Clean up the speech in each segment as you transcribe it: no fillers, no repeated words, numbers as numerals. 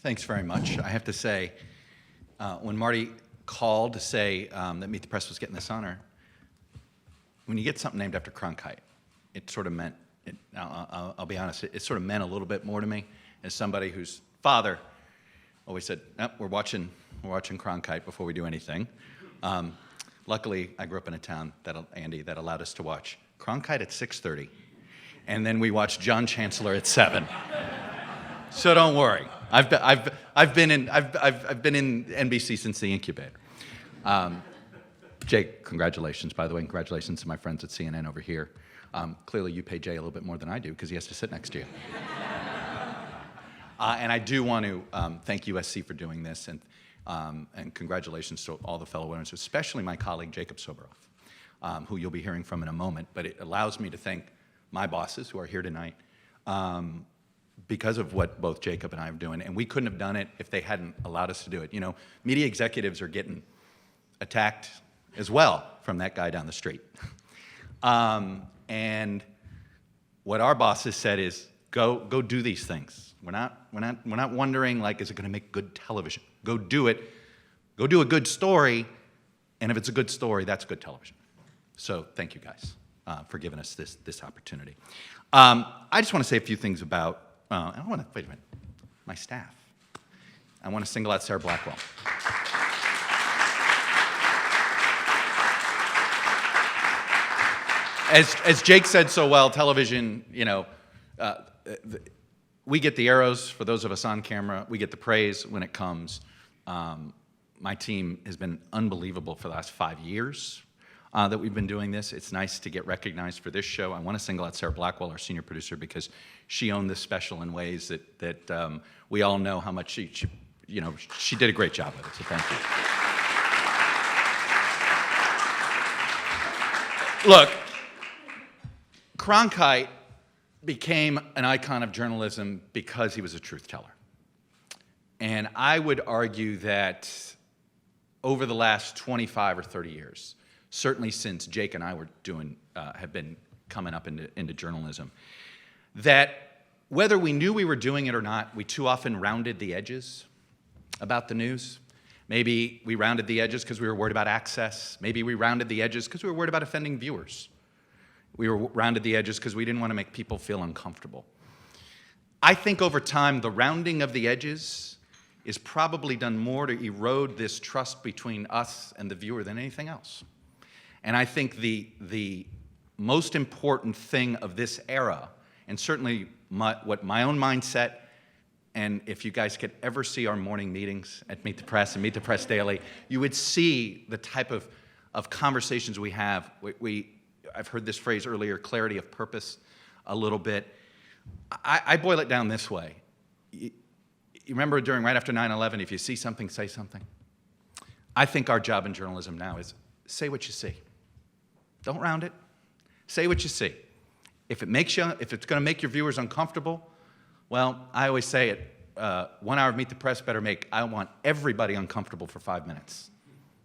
Thanks very much. I have to say, when Marty called to say that Meet the Press was getting this honor, when you get something named after Cronkite, it sort of meant, I'll be honest, it sort of meant a little bit more to me as somebody whose father always said, nope, we're watching Cronkite before we do anything. Luckily, I grew up in a town, Andy, that allowed us to watch Cronkite at 6:30, and then we watched John Chancellor at 7. So don't worry. I've been in NBC since the incubator. Jake, congratulations, by the way. Congratulations to my friends at CNN over here. Clearly, you pay Jay a little bit more than I do because he has to sit next to you. And I do want to thank USC for doing this, and congratulations to all the fellow winners, especially my colleague Jacob Soboroff, who you'll be hearing from in a moment. But it allows me to thank my bosses who are here tonight because of what both Jacob and I are doing. And we couldn't have done it if they hadn't allowed us to do it. You know, media executives are getting attacked as well from that guy down the street. And what our bosses said is, go do these things. We're not wondering, like, is it going to make good television? Go do it. Go do a good story, and if it's a good story, that's good television. So thank you guys for giving us this opportunity. I just want to say a few things about. Wait a minute. My staff. I want to single out Sarah Blackwell. As Jake said so well, television, you know, we get the arrows for those of us on camera. We get the praise when it comes. My team has been unbelievable for the last 5 years that we've been doing this. It's nice to get recognized for this show. I want to single out Sarah Blackwell, our senior producer, because she owned this special in ways that we all know how much she did a great job with it. So thank you. Look, Cronkite became an icon of journalism because he was a truth teller. And I would argue that over the last 25 or 30 years, certainly since Jake and I were have been coming up into journalism, that whether we knew we were doing it or not, we too often rounded the edges about the news. Maybe we rounded the edges because we were worried about access. Maybe we rounded the edges because we were worried about offending viewers. We were rounded the edges because we didn't want to make people feel uncomfortable. I think over time, the rounding of the edges is probably done more to erode this trust between us and the viewer than anything else. And I think the most important thing of this era, and certainly what my own mindset, and if you guys could ever see our morning meetings at Meet the Press and Meet the Press Daily, you would see the type of conversations we have. I've heard this phrase earlier, clarity of purpose, a little bit. I boil it down this way. You remember right after 9/11, if you see something, say something. I think our job in journalism now is say what you see. Don't round it. Say what you see. If it's going to make your viewers uncomfortable, well, I always say it. 1 hour of Meet the Press better I want everybody uncomfortable for 5 minutes.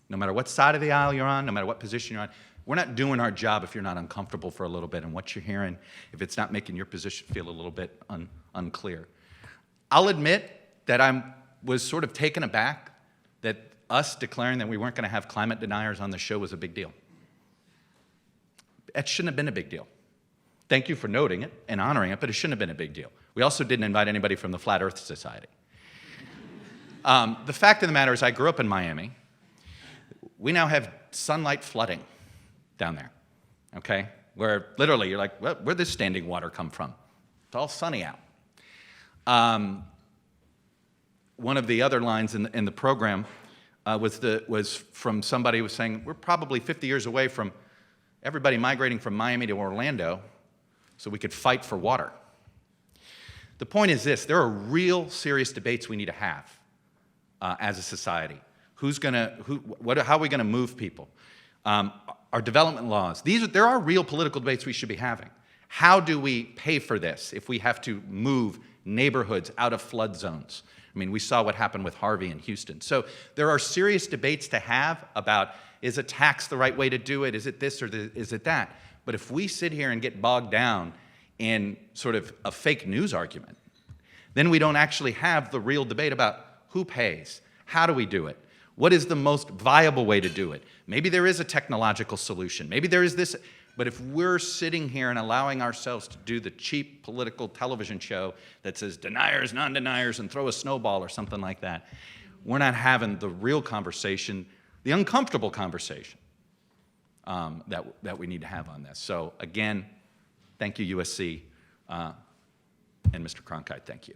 No matter what side of the aisle you're on, no matter what position you're on. We're not doing our job if you're not uncomfortable for a little bit, and what you're hearing, if it's not making your position feel a little bit unclear. I'll admit that I was sort of taken aback that us declaring that we weren't going to have climate deniers on the show was a big deal. That shouldn't have been a big deal. Thank you for noting it and honoring it, but it shouldn't have been a big deal. We also didn't invite anybody from the Flat Earth Society. The fact of the matter is I grew up in Miami. We now have sunlight flooding down there, okay? Where literally you're like, well, where'd this standing water come from? It's all sunny out. One of the other lines in the program was from somebody who was saying, we're probably 50 years away from everybody migrating from Miami to Orlando so we could fight for water. The point is this, there are real serious debates we need to have as a society. How are we gonna move people? Our development laws. There are real political debates we should be having. How do we pay for this if we have to move neighborhoods out of flood zones? I mean, we saw what happened with Harvey in Houston. So there are serious debates to have about, is a tax the right way to do it? Is it this or is it that? But if we sit here and get bogged down in sort of a fake news argument, then we don't actually have the real debate about who pays, how do we do it, what is the most viable way to do it. Maybe there is a technological solution, maybe there is this, but if we're sitting here and allowing ourselves to do the cheap political television show that says deniers, non-deniers, and throw a snowball or something like that, we're not having the real conversation, the uncomfortable conversation that we need to have on this. So again, thank you, USC, and Mr. Cronkite, thank you.